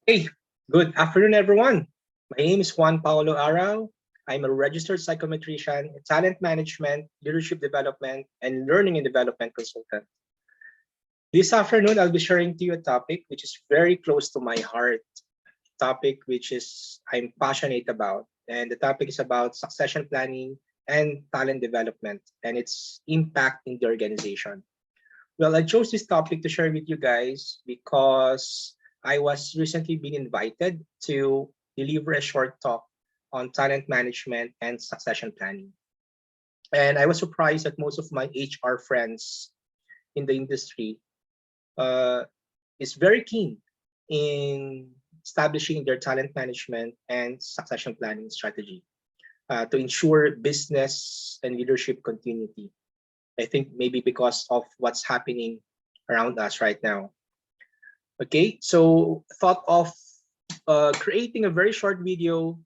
Hey, good afternoon, everyone. My name is Juan Paulo Arau. I'm a registered psychometrician, talent management, leadership development, and learning and development consultant. This afternoon, I'll be sharing to you a topic which is very close to my heart, topic which is I'm passionate about. And the topic is about succession planning and talent development and its impact in the organization. Well, I chose this topic to share with you guys because I was recently being invited to deliver a short talk on talent management and succession planning. And I was surprised that most of my HR friends in the industry uh, is very keen in establishing their talent management and succession planning strategy to ensure business and leadership continuity. I think maybe because of what's happening around us right now. Okay, so thought of creating a very short video,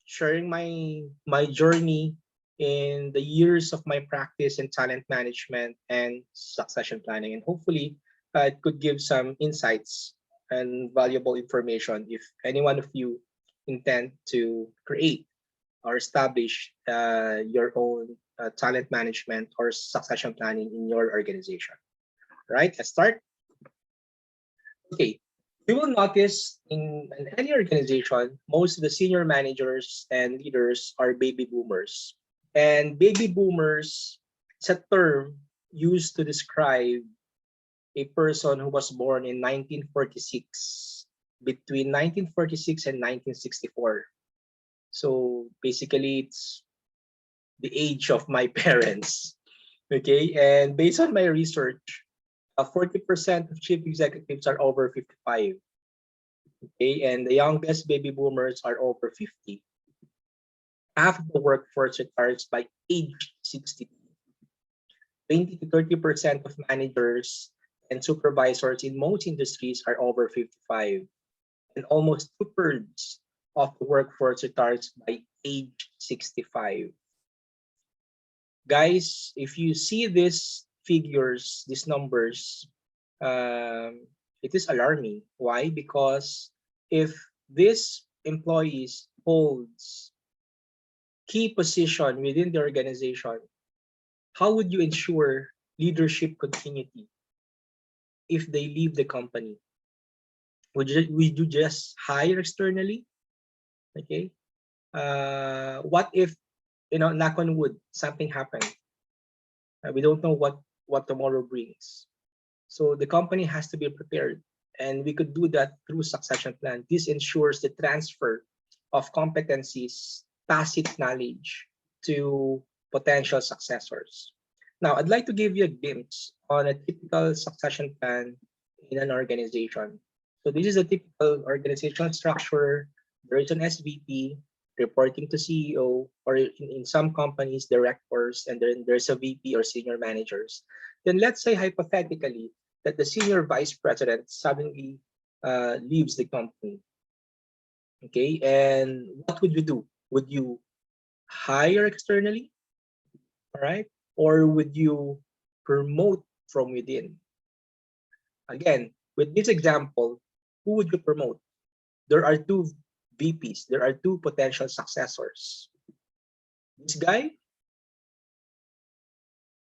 sharing my journey in the years of my practice in talent management and succession planning, and hopefully it could give some insights and valuable information if any one of you intend to create or establish your own talent management or succession planning in your organization. Right, let's start. Okay, you will notice in any organization, most of the senior managers and leaders are baby boomers. And baby boomers is a term used to describe a person who was born in 1946, between 1946 and 1964. So basically, it's the age of my parents. Okay, and based on my research, 40% of chief executives are over 55. Okay, and the youngest baby boomers are over 50. Half of the workforce retires by age 60. 20 to 30% of managers and supervisors in most industries are over 55. And almost two-thirds of the workforce retires by age 65. Guys, if you see these figures, these numbers, it is alarming. Why? Because if these employees holds key position within the organization, how would you ensure leadership continuity if they leave the company? Would you just hire externally? Okay. What if, knock on wood, something happened? We don't know what tomorrow brings. So the company has to be prepared. And we could do that through succession plan. This ensures the transfer of competencies, tacit knowledge to potential successors. Now, I'd like to give you a glimpse on a typical succession plan in an organization. So this is a typical organizational structure. There is an SVP reporting to CEO, or in some companies, directors, and then there's a VP or senior managers. Then let's say hypothetically that the senior vice president suddenly leaves the company. Okay, and what would you do? Would you hire externally? All right, or would you promote from within? Again, with this example, who would you promote? There are two VPs, there are two potential successors. This guy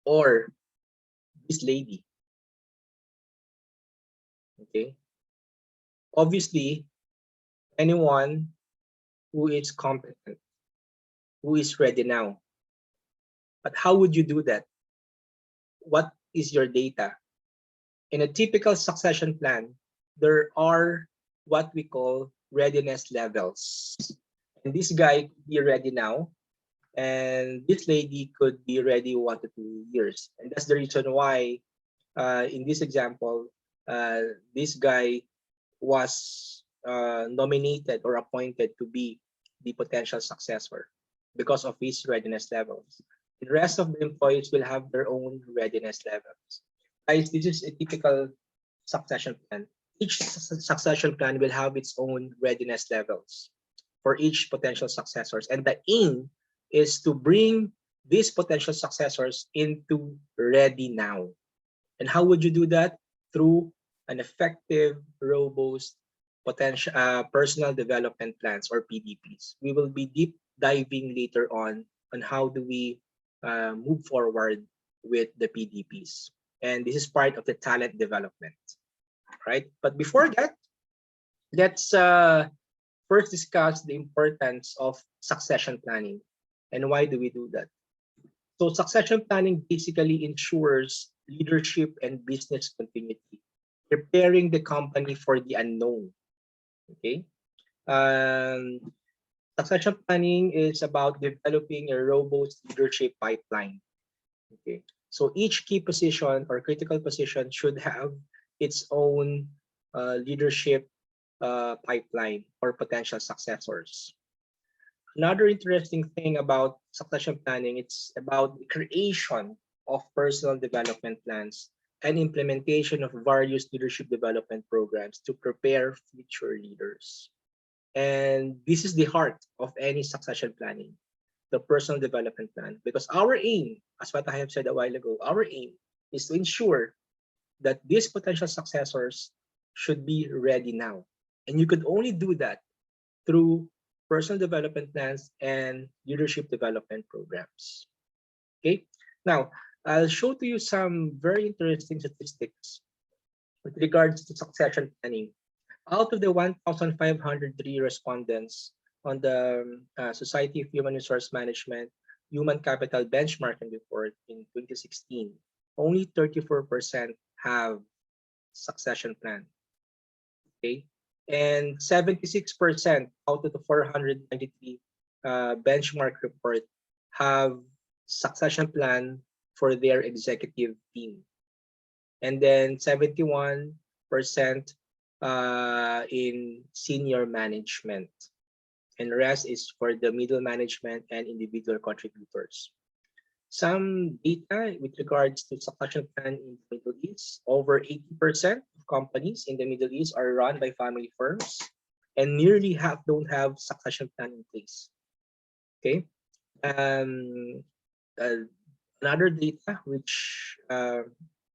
or this lady. Okay, obviously, anyone who is competent, who is ready now. But how would you do that? What is your data? In a typical succession plan, there are what we call readiness levels. And this guy could be ready now, and this lady could be ready 1 to 2 years. And that's the reason why, in this example, this guy was nominated or appointed to be the potential successor because of his readiness levels. The rest of the employees will have their own readiness levels. Guys, this is a typical succession plan. Each succession plan will have its own readiness levels for each potential successors. And the aim is to bring these potential successors into ready now. And how would you do that? Through an effective, robust potential personal development plans or PDPs. We will be deep diving later on how do we move forward with the PDPs. And this is part of the talent development, right? But before that, let's first discuss the importance of succession planning and why do we do that. So succession planning basically ensures leadership and business continuity, preparing the company for the unknown. Okay. Um, Succession planning is about developing a robust leadership pipeline. Okay. So each key position or critical position should have its own leadership pipeline or potential successors. Another interesting thing about succession planning, it's about the creation of personal development plans and implementation of various leadership development programs to prepare future leaders. And this is the heart of any succession planning, the personal development plan. Because our aim, as what I have said a while ago, our aim is to ensure that these potential successors should be ready now. And you could only do that through personal development plans and leadership development programs. Okay, now I'll show to you some very interesting statistics with regards to succession planning. Out of the 1,503 respondents on the Society of Human Resource Management Human Capital Benchmarking Report in 2016, only 34% have succession plan. Okay, and 76% out of the 493 benchmark report have succession plan for their executive team, and then 71% in senior management, and the rest is for the middle management and individual contributors. Some data with regards to succession plan in the Middle East, over 80% of companies in the Middle East are run by family firms, and nearly half don't have succession plan in place. Okay. Um, uh, Another data which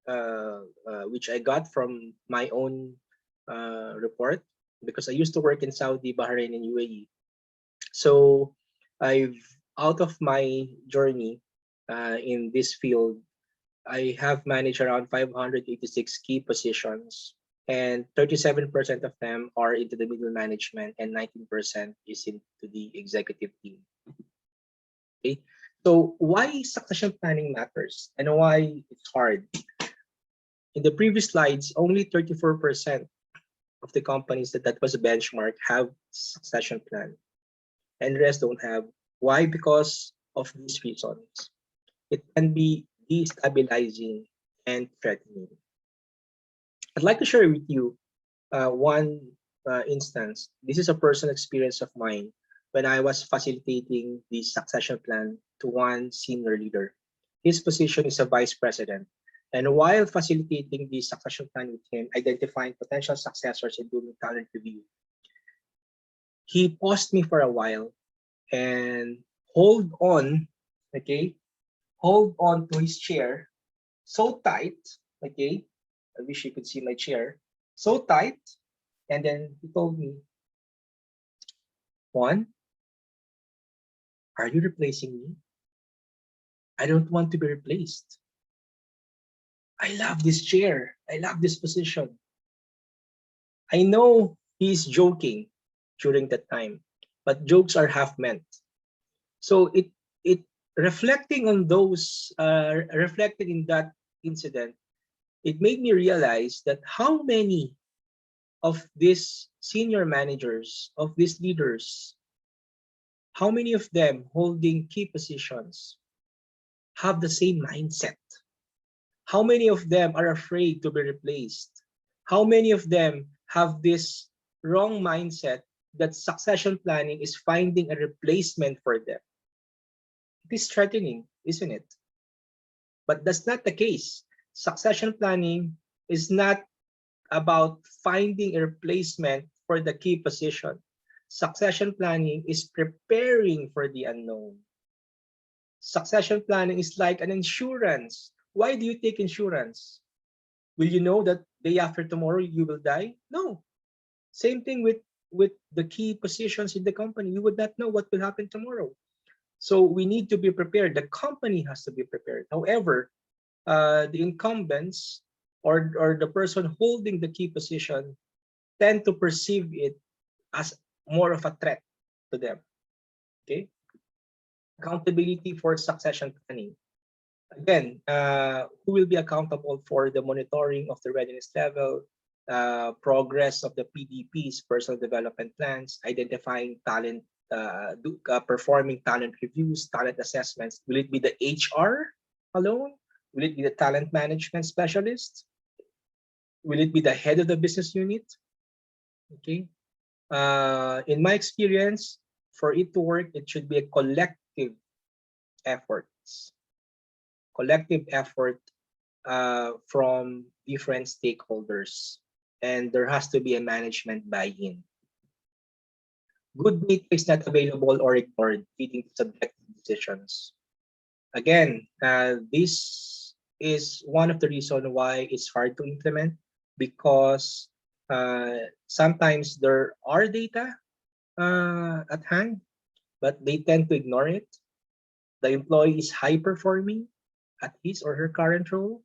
I got from my own report, because I used to work in Saudi, Bahrain, and UAE. So I've out of my journey in this field, I have managed around 586 key positions, and 37% of them are into the middle management, and 19% is into the executive team. Okay, so why succession planning matters and why it's hard? In the previous slides, only 34% of the companies that was a benchmark have succession plan, and the rest don't have. Why? Because of these reasons. It can be destabilizing and threatening. I'd like to share with you one instance. This is a personal experience of mine when I was facilitating the succession plan to one senior leader. His position is a vice president. And while facilitating the succession plan with him, identifying potential successors and doing talent review, he paused me for a while and hold on, okay, hold on to his chair so tight, okay, I wish you could see my chair, so tight, and then he told me, Juan, are you replacing me? I don't want to be replaced. I love this chair. I love this position. I know he's joking during that time, but jokes are half meant. So it reflecting on those reflected in that incident, it made me realize that how many of these senior managers, of these leaders, how many of them holding key positions have the same mindset? How many of them are afraid to be replaced? How many of them have this wrong mindset that succession planning is finding a replacement for them? It is threatening, isn't it? But that's not the case. Succession planning is not about finding a replacement for the key position. Succession planning is preparing for the unknown. Succession planning is like an insurance. Why do you take insurance? Will you know that day after tomorrow you will die? No. Same thing with the key positions in the company. You would not know what will happen tomorrow. So we need to be prepared. The company has to be prepared. However, the incumbents or the person holding the key position tend to perceive it as more of a threat to them. Okay. Accountability for succession planning. Again, who will be accountable for the monitoring of the readiness level, progress of the PDPs, personal development plans, identifying talent, performing talent reviews, talent assessments? Will it be the HR alone? Will it be the talent management specialist? Will it be the head of the business unit? Okay. In my experience, for it to work, it should be a collective effort. Collective effort from different stakeholders, and there has to be a management buy-in. Good data is not available or ignored, leading to subjective decisions. Again, this is one of the reasons why it's hard to implement, because sometimes there are data at hand, but they tend to ignore it. The employee is high performing at his or her current role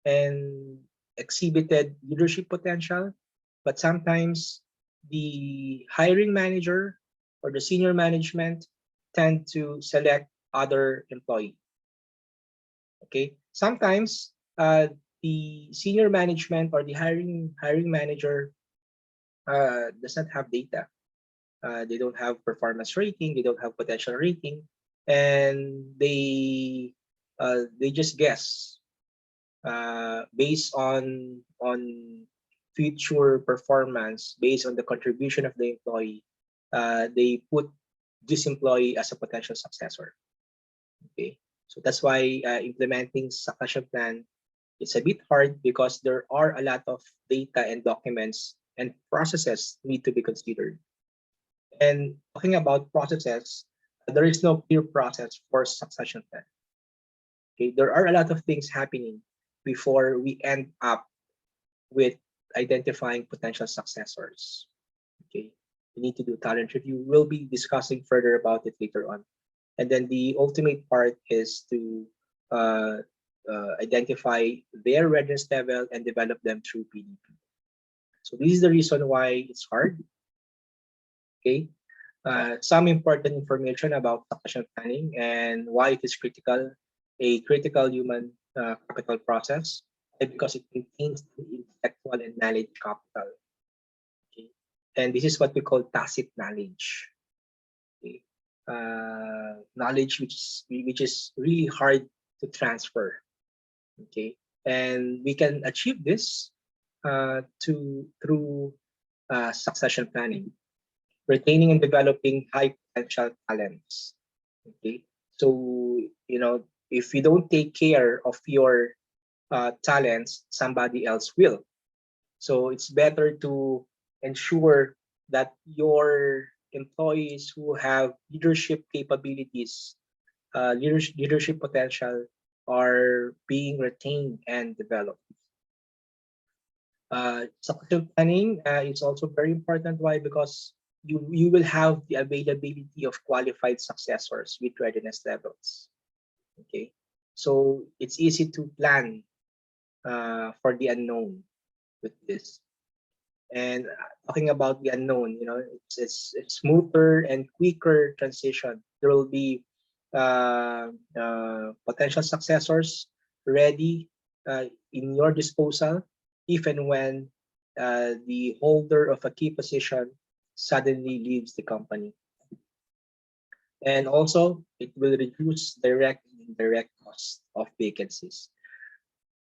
and exhibited leadership potential, but sometimes the hiring manager or the senior management tend to select other employee. Okay, sometimes the senior management or the hiring manager does not have data. They don't have performance rating, they don't have potential rating, and they just guess based on future performance, based on the contribution of the employee. They put this employee as a potential successor. Okay, so that's why implementing succession plan is a bit hard, because there are a lot of data and documents and processes need to be considered. And talking about processes, there is no clear process for succession plan. Okay, there are a lot of things happening before we end up with identifying potential successors. Okay, we need to do talent review. We'll be discussing further about it later on. And then the ultimate part is to identify their readiness level and develop them through PDP. So this is the reason why it's hard. Okay, some important information about succession planning and why it is critical, a critical human capital process, because it contains the intellectual and knowledge capital. Okay, and this is what we call tacit knowledge. Okay, knowledge which is really hard to transfer. Okay, and we can achieve this through succession planning, retaining and developing high potential talents. Okay, so if you don't take care of your talents, somebody else will. So it's better to ensure that your employees who have leadership capabilities, leadership potential, are being retained and developed. Succession planning is also very important. Why? Because you will have the availability of qualified successors with readiness levels. Okay, so it's easy to plan for the unknown with this. And talking about the unknown, it's smoother and quicker transition. There will be potential successors ready in your disposal, if and when the holder of a key position suddenly leaves the company. And also, it will reduce direct and indirect costs of vacancies.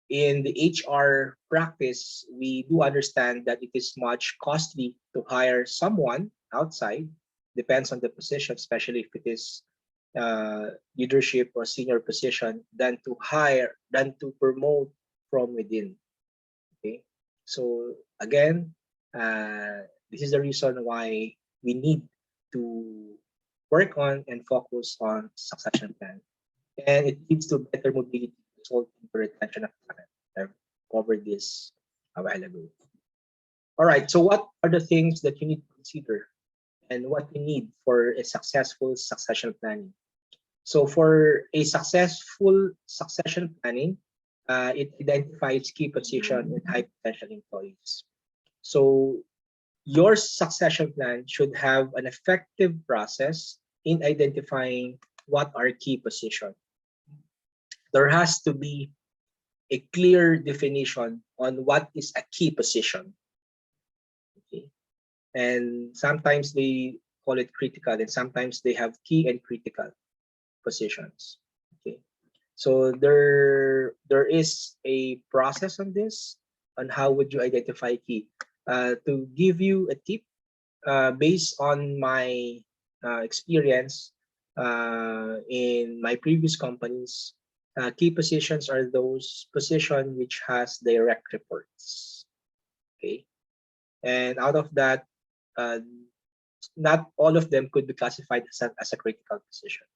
In the HR practice, we do understand that it is much costly to hire someone outside, depends on the position, especially if it is leadership or senior position, than to promote from within. Okay, so again, this is the reason why we need to work on and focus on succession plan, and it leads to better mobility, resulting in retention of talent. I've covered this a while ago. All right, so what are the things that you need to consider and what you need for a successful succession planning? So for a successful succession planning, it identifies key position and high potential employees. So your succession plan should have an effective process in identifying what are key position. There has to be a clear definition on what is a key position. Okay? And sometimes they call it critical, and sometimes they have key and critical positions. Okay. So there is a process on this on how would you identify key. To give you a tip, based on my experience in my previous companies, key positions are those position which has direct reports. Okay, and out of that, uh, not all of them could be classified as a critical position.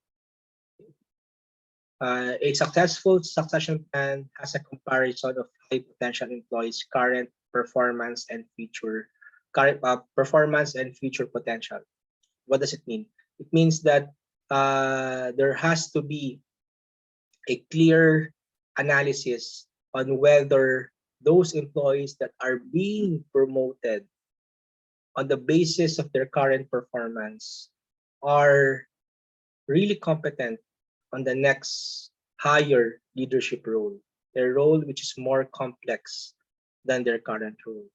A successful succession plan has a comparison of high potential employees' current performance and future potential. What does it mean? It means that there has to be a clear analysis on whether those employees that are being promoted on the basis of their current performance are really competent on the next higher leadership role, a role which is more complex than their current role.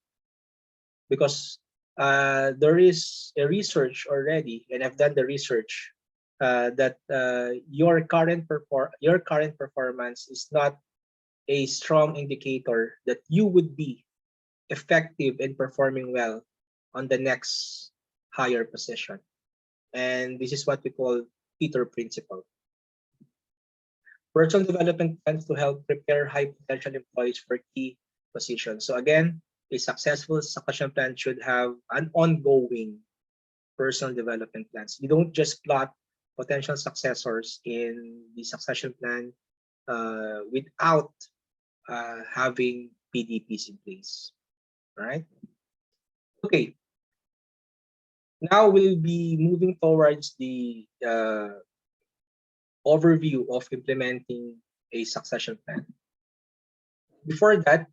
Because there is a research already, and I've done the research that your current performance is not a strong indicator that you would be effective and performing well on the next higher position. And this is what we call Peter principle. Personal development plans to help prepare high potential employees for key positions. So again, a successful succession plan should have an ongoing personal development plans. You don't just plot potential successors in the succession plan without having PDPs in place. All right. Okay. Now we'll be moving towards the overview of implementing a succession plan. Before that,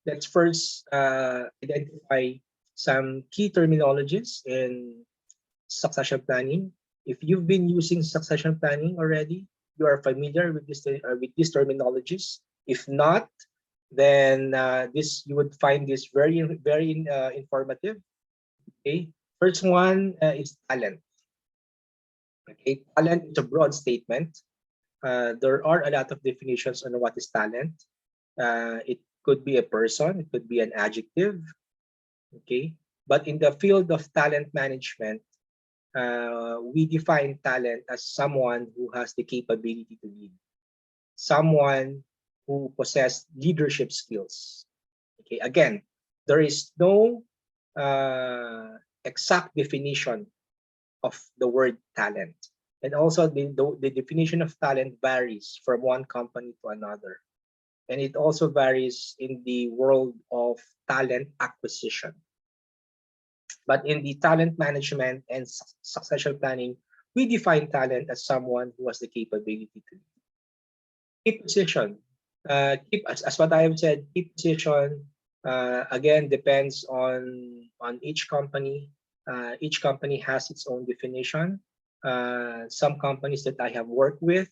let's first identify some key terminologies in succession planning. If you've been using succession planning already, you are familiar with with these terminologies. If not, then this you would find this very informative. Okay, first one is talent. Okay, talent is a broad statement. There are a lot of definitions on what is talent. It could be a person, it could be an adjective. Okay, but in the field of talent management, we define talent as someone who has the capability to lead, someone who possesses leadership skills. Okay, again, there is no exact definition of the word talent. And also the definition of talent varies from one company to another. And it also varies in the world of talent acquisition. But in the talent management and succession planning, we define talent as someone who has the capability to keep position. Keep as what I have said, keep position again depends on each company. Each company has its own definition. Some companies that I have worked with,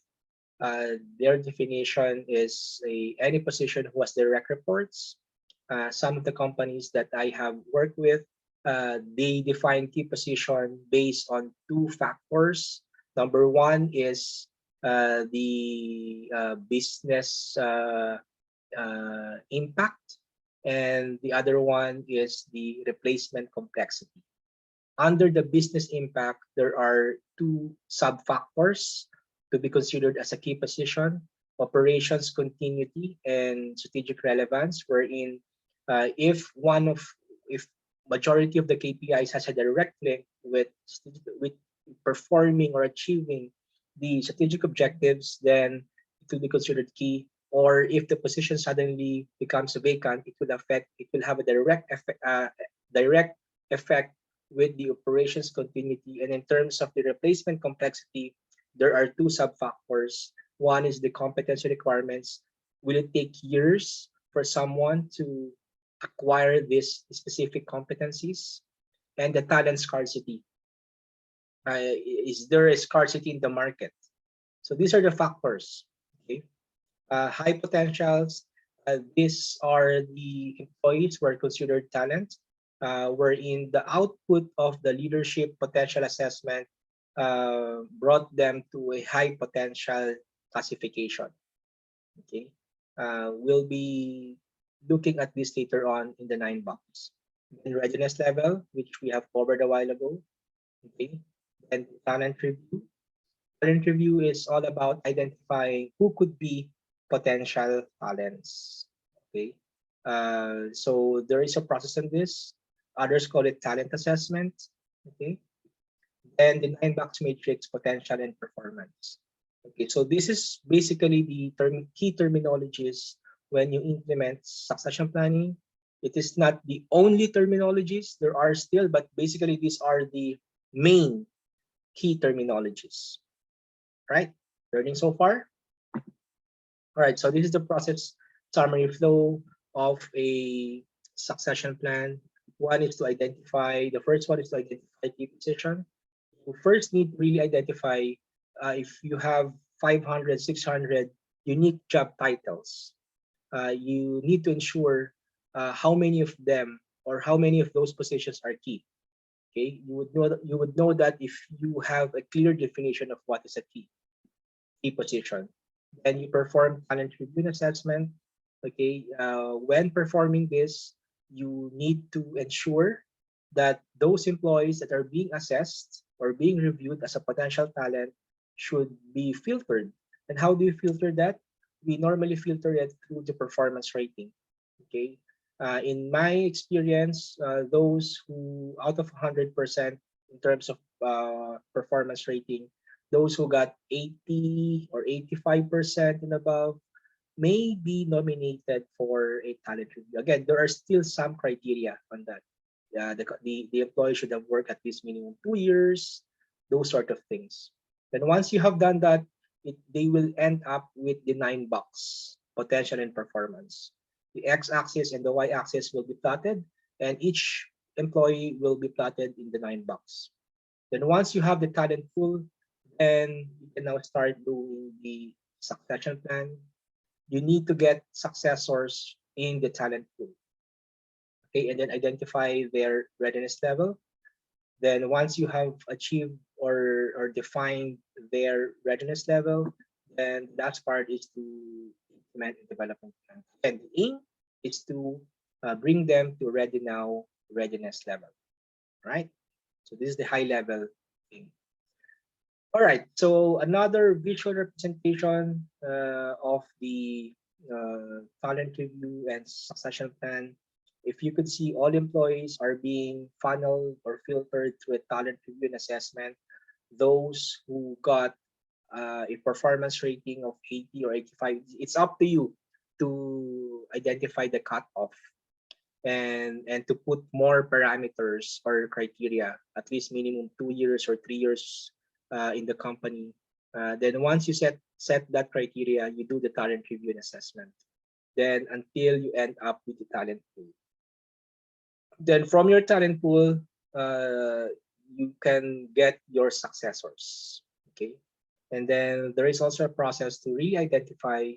their definition is any position who has direct reports. Some of the companies that I have worked with, they define key position based on two factors. Number one is the business impact, and the other one is the replacement complexity. Under the business impact, there are two sub-factors to be considered as a key position: operations continuity and strategic relevance, wherein if majority of the KPIs has a direct link with performing or achieving the strategic objectives, then it will be considered key. Or if the position suddenly becomes vacant, it will have a direct effect, direct effect with the operations continuity. And in terms of the replacement complexity, there are two sub-factors. One is the competency requirements. Will it take years for someone to acquire these specific competencies? And the talent scarcity. Is there a scarcity in the market? So these are the factors. Okay, high potentials. These are the employees who are considered talent, wherein the output of the leadership potential assessment brought them to a high potential classification. Okay, we'll be looking at this later on in the 9 box. In readiness level, which we have covered a while ago. Okay, and talent review. Talent review is all about identifying who could be potential talents. Okay, so there is a process in this. Others call it talent assessment. Okay, and the 9 box matrix, potential and performance. Okay, so this is basically the key terminologies when you implement succession planning. It is not the only terminologies, there are still, but basically these are the main key terminologies. Right? Learning so far? All right, so this is the process summary flow of a succession plan. The first one is to identify key position. You first need to really identify if you have 500, 600 unique job titles. You need to ensure how many of them or how many of those positions are key. Okay, you would know that if you have a clear definition of what is a key position. Then you perform talent review assessment. Okay, when performing this, you need to ensure that those employees that are being assessed or being reviewed as a potential talent should be filtered. And how do you filter that? We normally filter it through the performance rating. Okay, in my experience, those who out of 100% in terms of performance rating, those who got 80 or 85% and above may be nominated for a talent review. Again, there are still some criteria on that. The employee should have worked at least minimum 2 years, those sort of things. Then once you have done that, they will end up with the 9 box, potential and performance. The x-axis and the y-axis will be plotted, and each employee will be plotted in the 9 box. Then once you have the talent pool, then you can now start doing the succession plan. You need to get successors in the talent pool. Okay, and then identify their readiness level. Then once you have achieved or defined their readiness level, then the last part is to implement a development plan. And the aim is to bring them to ready now readiness level. Right? So this is the high level thing. All right, so another visual representation of the talent review and succession plan. If you could see, all employees are being funneled or filtered through a talent review and assessment. Those who got a performance rating of 80 or 85, it's up to you to identify the cutoff and to put more parameters or criteria, at least minimum 2 years or 3 years in the company. Then once you set that criteria, you do the talent review and assessment. Then until you end up with the talent pool. Then from your talent pool, you can get your successors. Okay, and then there is also a process to really identify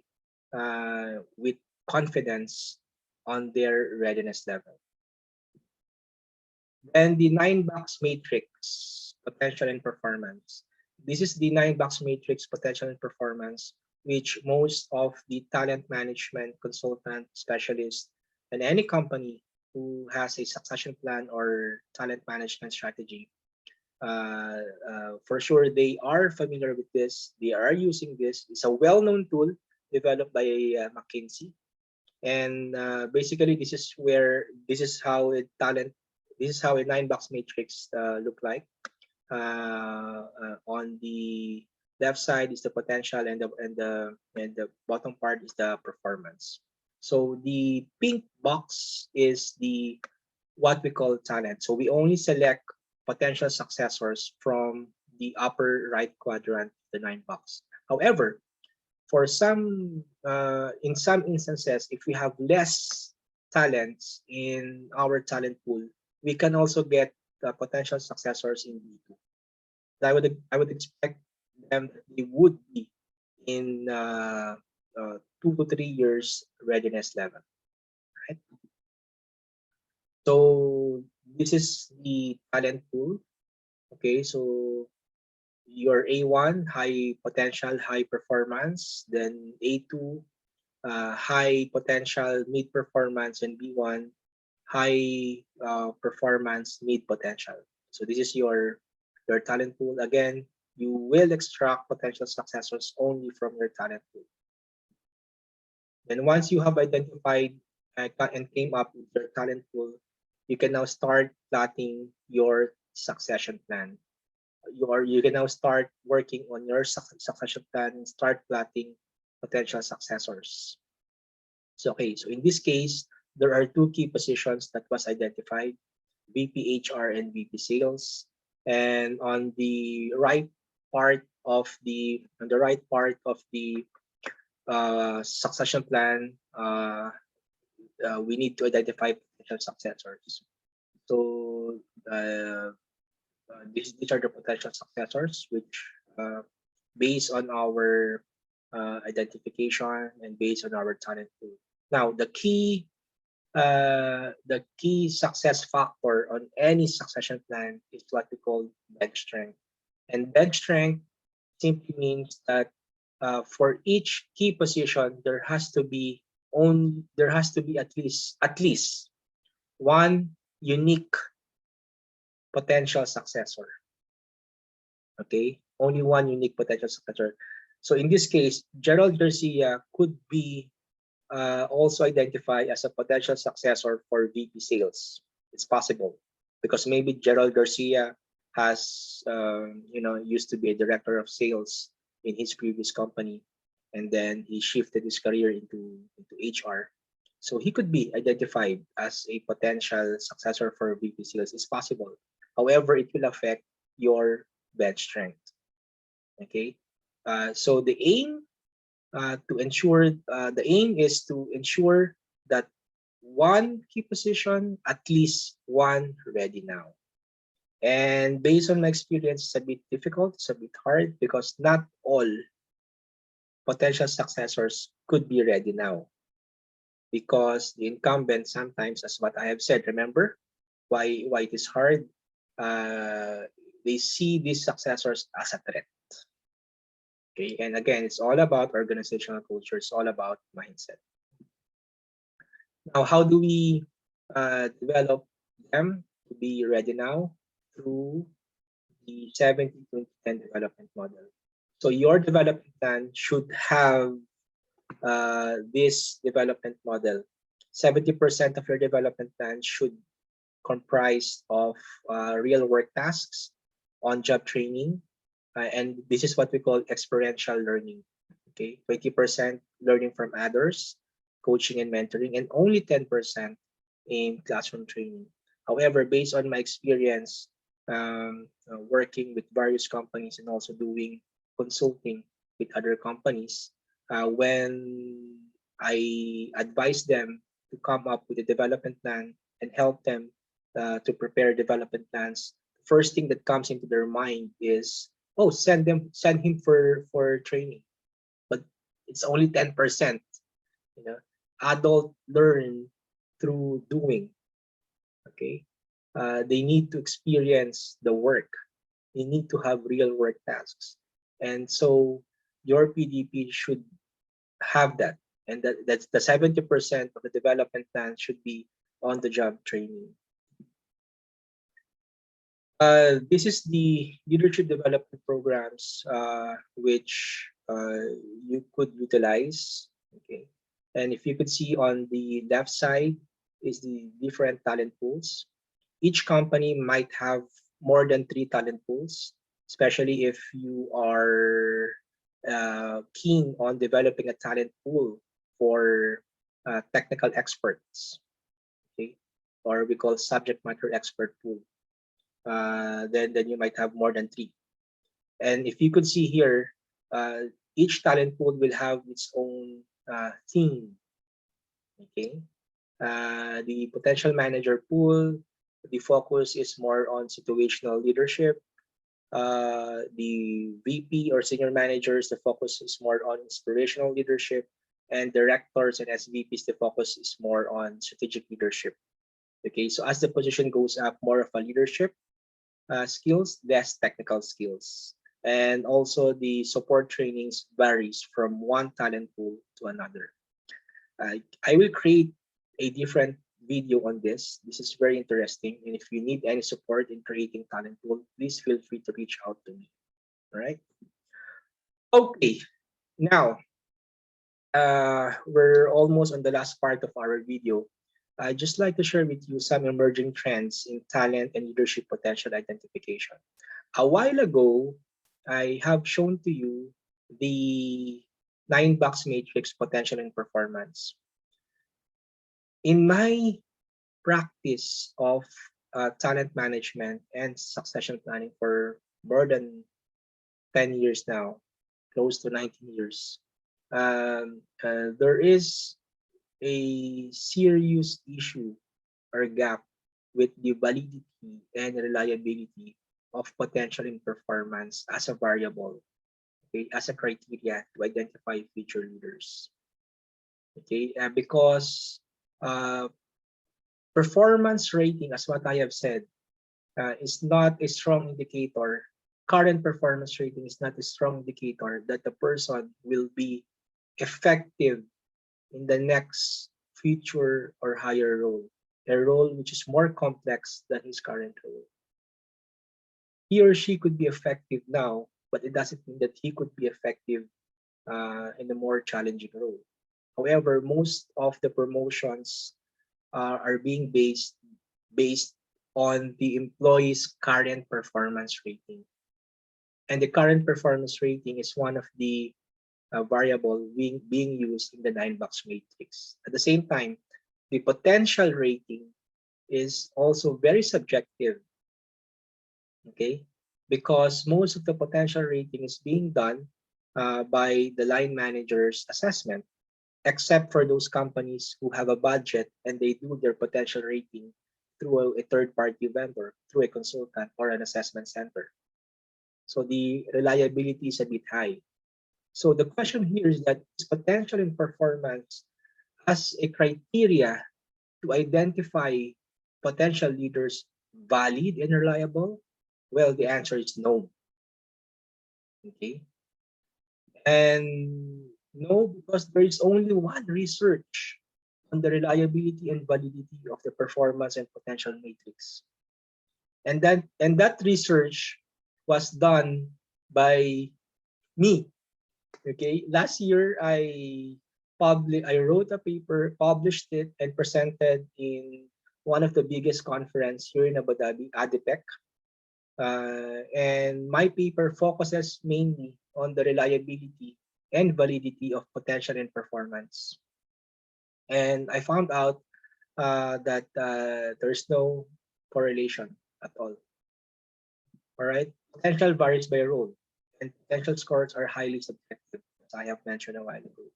with confidence on their readiness level. And the 9 box matrix, potential and performance. This is the 9 box matrix, potential and performance, which most of the talent management consultant specialists and any company who has a succession plan or talent management strategy, for sure they are familiar with this. They are using this. It's a well-known tool developed by McKinsey. And basically, this is how a 9 box matrix look like. On the left side is the potential, and the bottom part is the performance. So the pink box is the what we call talent. So we only select potential successors from the upper right quadrant of the 9 box. However, for some in some instances, if we have less talents in our talent pool, we can also get potential successors in B2. I would expect them that they would be in 2 to 3 years readiness level, right? So this is the talent pool. Okay, so your A1, high potential, high performance, then A2, high potential, mid performance, and B1, high performance, mid potential. So this is your talent pool. Again, you will extract potential successors only from your talent pool. Then once you have identified and came up with your talent pool, you can now start plotting your succession plan. You can now start working on your succession plan and start plotting potential successors. So okay, so in this case, there are two key positions that was identified: VP HR and VP Sales. And on the right part of the succession plan, we need to identify potential successors. So these are the potential successors, which based on our identification and based on our talent pool. Now, the key success factor on any succession plan is what we call bench strength. And bench strength simply means that for each key position, there has to be at least one unique potential successor. Okay, only one unique potential successor. So in this case, Gerald Garcia could be also identified as a potential successor for VP Sales. It's possible because maybe Gerald Garcia has, used to be a director of sales in his previous company, and then he shifted his career into HR. So he could be identified as a potential successor for VP Sales. It's possible. However, it will affect your bench strength. Okay. So the aim is to ensure that one key position, at least one ready now. And based on my experience, it's a bit difficult, it's a bit hard because not all potential successors could be ready now. Because the incumbent sometimes, as what I have said, remember why it is hard? They see these successors as a threat. Okay, and again, it's all about organizational culture. It's all about mindset. Now, how do we develop them to be ready now? Through the 70-20-10 development model. So your development plan should have this development model. 70% of your development plan should comprise of real work tasks, on-job training, and this is what we call experiential learning. Okay, 20% learning from others, coaching and mentoring, and only 10% in classroom training. However, based on my experience working with various companies and also doing consulting with other companies, when I advise them to come up with a development plan and help them to prepare development plans, first thing that comes into their mind is, oh, send him for training. But it's only 10%. You know, adult learn through doing. Okay, they need to experience the work. They need to have real work tasks, and so your PDP should have that, and that's the 70% of the development plan should be on the job training. This is the leadership development programs which you could utilize. Okay, and if you could see on the left side is the different talent pools. Each company might have more than 3 talent pools, especially if you are keen on developing a talent pool for technical experts. Okay, or we call subject matter expert pool. Then you might have more than 3. And if you could see here, each talent pool will have its own theme. Okay, the potential manager pool, the focus is more on situational leadership. The VP or senior managers, the focus is more on inspirational leadership, and directors and SVPs, the focus is more on strategic leadership. Okay, so as the position goes up, more of a leadership skills, less technical skills. And also the support trainings varies from one talent pool to another. I will create a different video on this. This is very interesting. And if you need any support in creating talent pool, please feel free to reach out to me. All right. Okay. Now, we're almost on the last part of our video. I'd just like to share with you some emerging trends in talent and leadership potential identification. A while ago, I have shown to you the 9-box matrix potential and performance. In my practice of talent management and succession planning for more than 10 years now, close to 19 years, there is a serious issue or gap with the validity and reliability of potential and performance as a variable, okay, as a criteria to identify future leaders. Okay, because performance rating, as what I have said, is not a strong indicator. Current performance rating is not a strong indicator that the person will be effective in the next future or higher role, a role which is more complex than his current role. He or she could be effective now, but it doesn't mean that he could be effective in a more challenging role. However, most of the promotions are being based on the employee's current performance rating. And the current performance rating is one of the variable being used in the 9-box matrix. At the same time, the potential rating is also very subjective, okay? Because most of the potential rating is being done by the line manager's assessment, except for those companies who have a budget and they do their potential rating through a third-party vendor, through a consultant or an assessment center. So the reliability is a bit high. So the question here is that is potential and performance as a criteria to identify potential leaders valid and reliable? Well, the answer is no. Okay. And no, because there is only one research on the reliability and validity of the performance and potential matrix. And that research was done by me. Okay, last year I wrote a paper, published it, and presented in one of the biggest conference here in Abu Dhabi, ADIPEC. And my paper focuses mainly on the reliability and validity of potential and performance. And I found out that there's no correlation at all. All right, potential varies by role, and potential scores are highly subjective, as I have mentioned a while ago.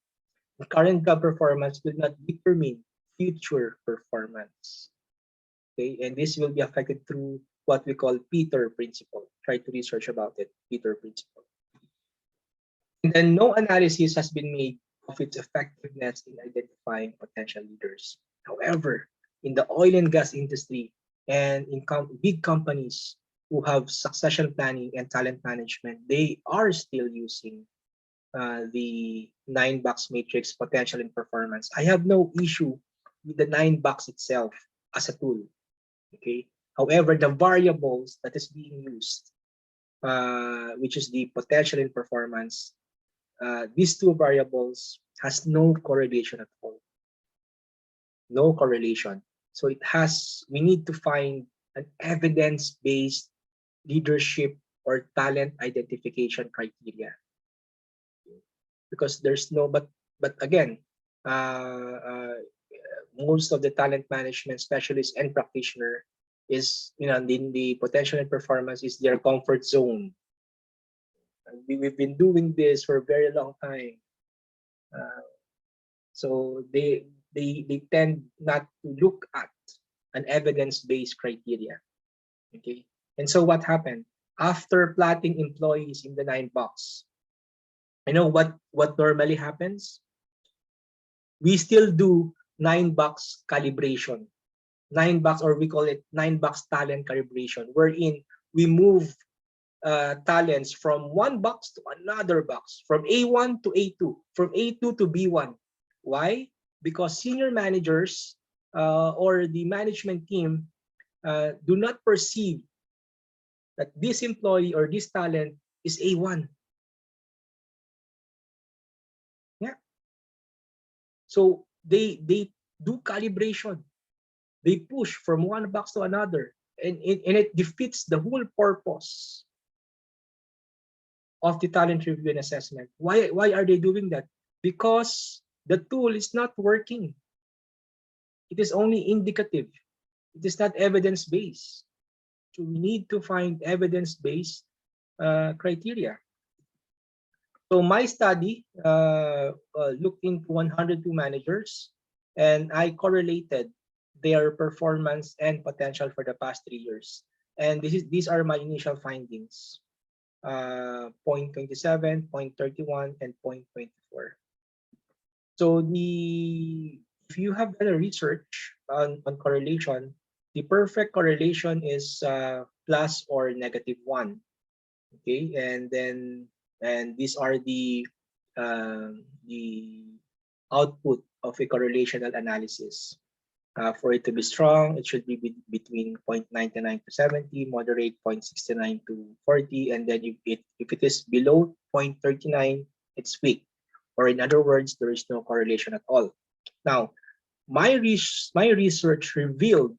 The current job performance will not determine future performance. Okay, and this will be affected through what we call Peter principle. Try to research about it, Peter principle. And then no analysis has been made of its effectiveness in identifying potential leaders. However, in the oil and gas industry and in big companies who have succession planning and talent management, they are still using the 9-box matrix potential and performance. I have no issue with the 9-box itself as a tool. Okay. However, the variables that is being used, which is the potential and performance, these two variables has no correlation at all. No correlation. So we need to find an evidence-based leadership or talent identification criteria. Because there's no, but again, most of the talent management specialists and practitioner is, the potential and performance is their comfort zone. We've been doing this for a very long time. Uh, so they tend not to look at an evidence-based criteria. Okay. And so what happened? After plotting employees in the 9 box, what normally happens? We still do 9 box calibration. 9 box, or we call it 9 box talent calibration, wherein we move talents from one box to another box, from A1 to A2, from A2 to B1. Why? Because senior managers or the management team do not perceive that this employee or this talent is A1. Yeah. So they do calibration. They push from one box to another, and it defeats the whole purpose of the talent review and assessment. Why are they doing that? Because the tool is not working. It is only indicative. It is not evidence-based. So we need to find evidence-based criteria. So my study looked into 102 managers, and I correlated their performance and potential for the past 3 years. And these are my initial findings: 0.27, 0.31, and 0.24. So if you have done a research on correlation, the perfect correlation is plus or -1. Okay, and these are the output of a correlational analysis. For it to be strong, it should be between 0.99 to 70, moderate 0.69 to 40, and then if it is below 0.39, it's weak. Or in other words, there is no correlation at all. Now, my research revealed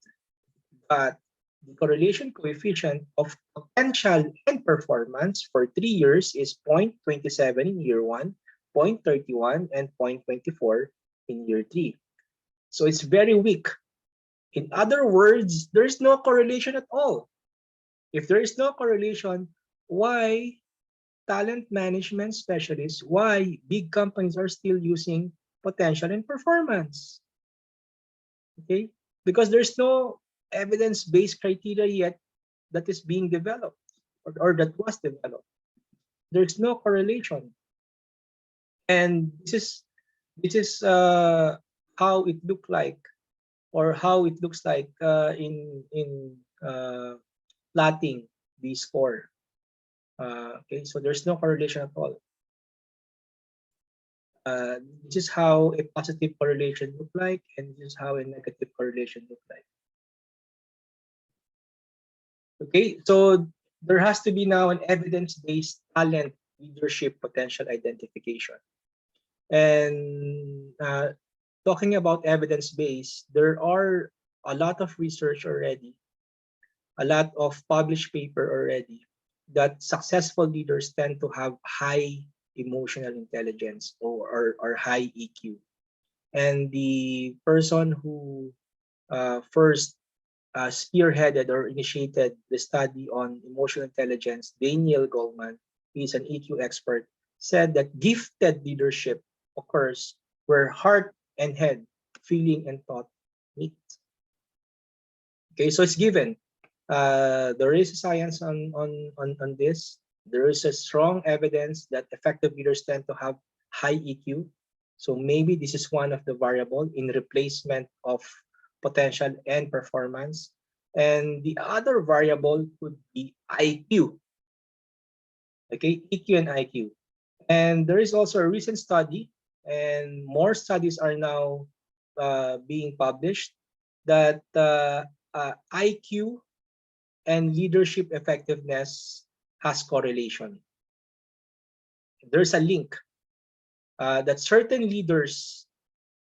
that the correlation coefficient of potential and performance for 3 years is 0.27 in year 1, 0.31, and 0.24 in year 3. So it's very weak. In other words, there is no correlation at all. If there is no correlation, why talent management specialists, why big companies are still using potential and performance? Okay, because there's no evidence-based criteria yet that is being developed, or that was developed. There's no correlation, and this is how it looked like, or how it looks like in plotting the score. Okay, so there's no correlation at all. This is how a positive correlation look like, and this is how a negative correlation look like. Okay, so there has to be now an evidence-based talent leadership potential identification. And talking about evidence-based, there are a lot of research already, a lot of published paper already, that successful leaders tend to have high emotional intelligence, or high EQ. And the person who first spearheaded or initiated the study on emotional intelligence, Daniel Goleman, he's an EQ expert, said that gifted leadership occurs where heart and head, feeling and thought meet. Okay, so it's given. There is science on this. There is a strong evidence that effective leaders tend to have high EQ. So maybe this is one of the variable in replacement of potential and performance. And the other variable could be IQ. Okay, EQ and IQ. And there is also a recent study, and more studies are now being published, that IQ and leadership effectiveness has correlation. There's a link that certain leaders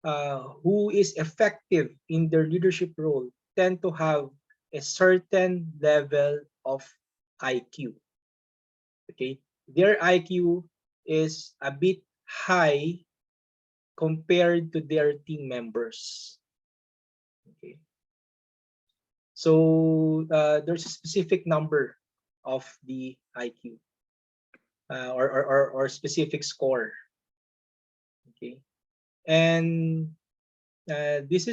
who is effective in their leadership role tend to have a certain level of IQ. Okay, their IQ is a bit high compared to their team members. Okay. So there's a specific number of the IQ or specific score. Okay, and this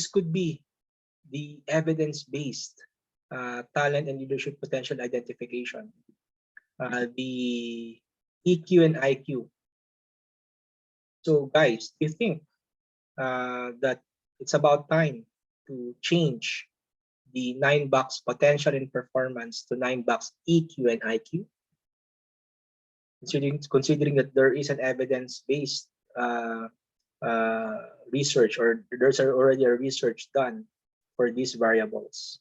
could be the evidence-based talent and leadership potential identification, the EQ and IQ. So, guys, do you think that it's about time to change the 9 box potential and performance to 9 box EQ and IQ? Considering that there is an evidence-based research, or there's already a research done for these variables.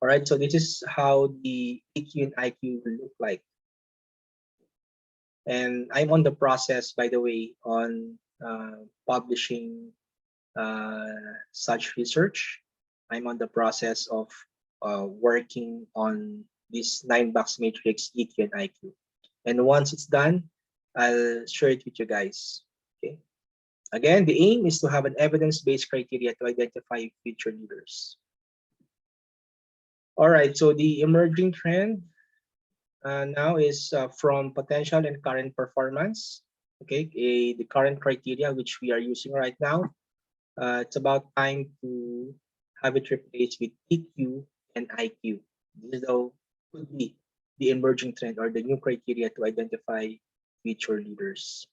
All right, so this is how the EQ and IQ will look like. And I'm on the process, by the way, on publishing such research. I'm on the process of working on this 9 box matrix EQ and IQ. And once it's done, I'll share it with you guys. Okay. Again, the aim is to have an evidence-based criteria to identify future leaders. All right, so the emerging trend now is from potential and current performance. Okay, the current criteria which we are using right now, it's about time to have it replaced with EQ and IQ. This could be the emerging trend or the new criteria to identify future leaders.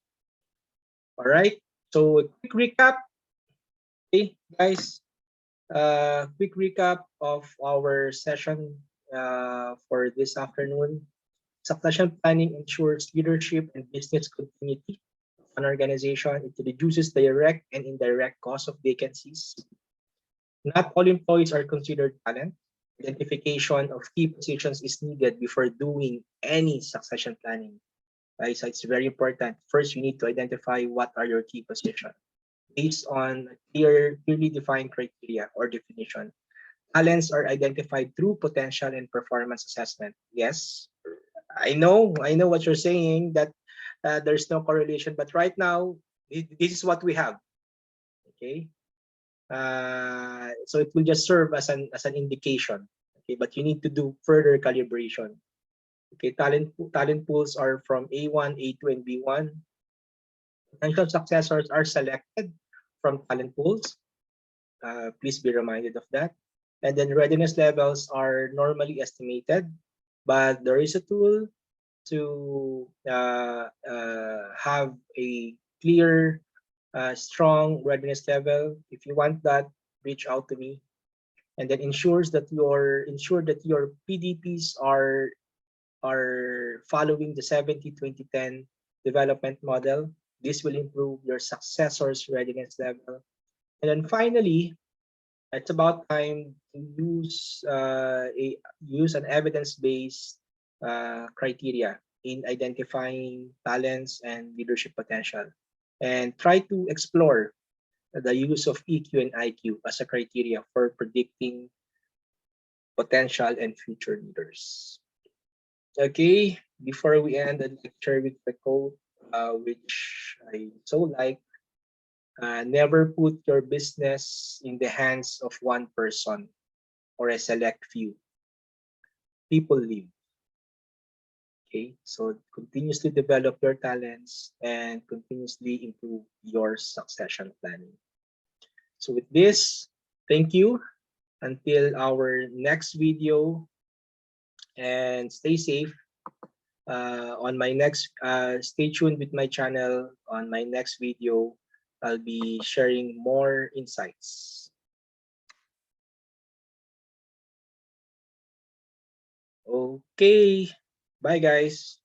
All right, so a quick recap. Okay, guys, quick recap of our session for this afternoon. Succession planning ensures leadership and business continuity of an organization. It reduces direct and indirect cost of vacancies. Not all employees are considered talent. Identification of key positions is needed before doing any succession planning. Right? So it's very important. First, you need to identify what are your key positions based on clearly defined criteria or definition. Talents are identified through potential and performance assessment. Yes, I know what you're saying, that there's no correlation, but right now, this is what we have. Okay, so it will just serve as an indication. Okay, but you need to do further calibration. Okay, talent pools are from A1, A2, and B1. Potential successors are selected from talent pools. Please be reminded of that. And then readiness levels are normally estimated, but there is a tool to have a clear, strong readiness level. If you want that, reach out to me. And then ensure that your PDPs are following the 70-20-10 development model. This will improve your successor's readiness level. And then finally, it's about time to use an evidence-based criteria in identifying talents and leadership potential, and try to explore the use of EQ and IQ as a criteria for predicting potential and future leaders. Okay, before we end, I'd like to share with the quote, which I so like. Never put your business in the hands of one person or a select few. People live. Okay, so continuously develop your talents and continuously improve your succession planning. So with this, thank you until our next video, and stay safe. On my next, stay tuned with my channel. On my next video, I'll be sharing more insights. Okay, bye guys.